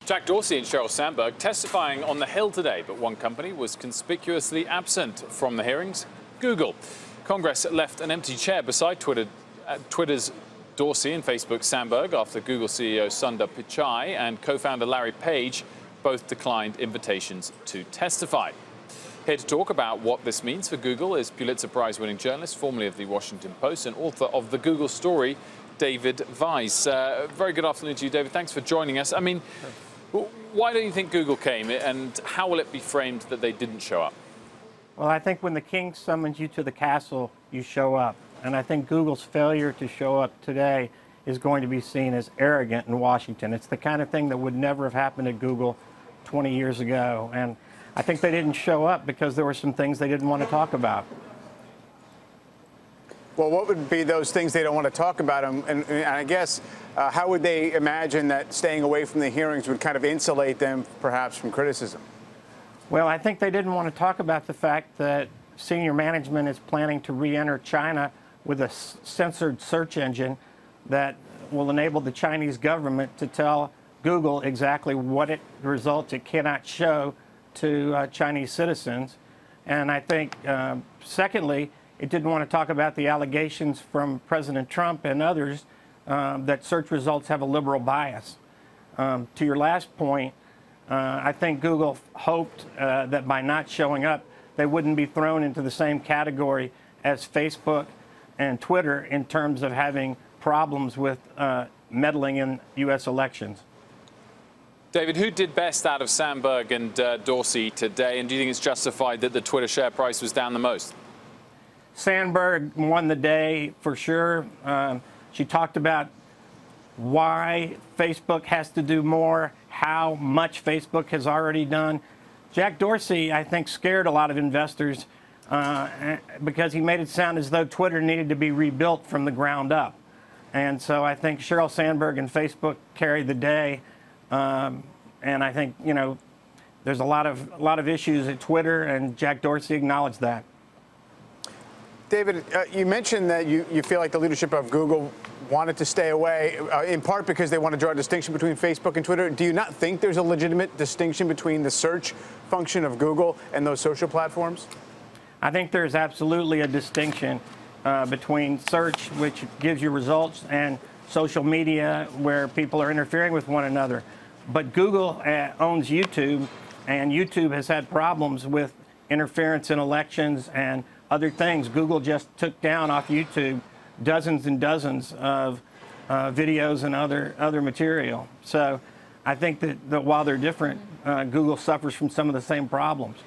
Jack Dorsey and Sheryl Sandberg testifying on the Hill today, but one company was conspicuously absent from the hearings: Google. Congress left an empty chair beside Twitter's Dorsey and Facebook's Sandberg after Google CEO Sundar Pichai and co-founder Larry Page both declined invitations to testify. Here to talk about what this means for Google is Pulitzer Prize-winning journalist, formerly of the Washington Post and author of The Google Story, David Weiss. Very good afternoon to you, David. Thanks for joining us. I mean, why don't you think Google came, and how will it be framed that they didn't show up? Well, I think when the king summons you to the castle, you show up. And I think Google's failure to show up today is going to be seen as arrogant in Washington. It's the kind of thing that would never have happened at Google 20 years ago. And I think they didn't show up because there were some things they didn't want to talk about. Well, what would be those things they don't want to talk about? And I guess, how would they imagine that staying away from the hearings would kind of insulate them, perhaps, from criticism? Well, I think they didn't want to talk about the fact that senior management is planning to re-enter China with a censored search engine that will enable the Chinese government to tell Google exactly what results it cannot show to Chinese citizens. And I think, secondly, it didn't want to talk about the allegations from President Trump and others that search results have a liberal bias. To your last point, I think Google hoped that by not showing up, they wouldn't be thrown into the same category as Facebook and Twitter in terms of having problems with meddling in U.S. elections. David, who did best out of Sandberg and Dorsey today, and do you think it's justified that the Twitter share price was down the most? Sandberg won the day for sure. She talked about why Facebook has to do more, how much Facebook has already done. Jack Dorsey, I think, scared a lot of investors because he made it sound as though Twitter needed to be rebuilt from the ground up. And so I think Sheryl Sandberg and Facebook carried the day. And I think, you know, there's a lot of issues at Twitter, and Jack Dorsey acknowledged that. David, you mentioned that you feel like the leadership of Google wanted to stay away, in part because they want to draw a distinction between Facebook and Twitter. Do you not think there's a legitimate distinction between the search function of Google and those social platforms? I think there's absolutely a distinction between search, which gives you results, and social media, where people are interfering with one another. But Google owns YouTube, and YouTube has had problems with interference in elections and other things. Google just took down off YouTube dozens and dozens of videos and other material. So I think that while they're different, Google suffers from some of the same problems.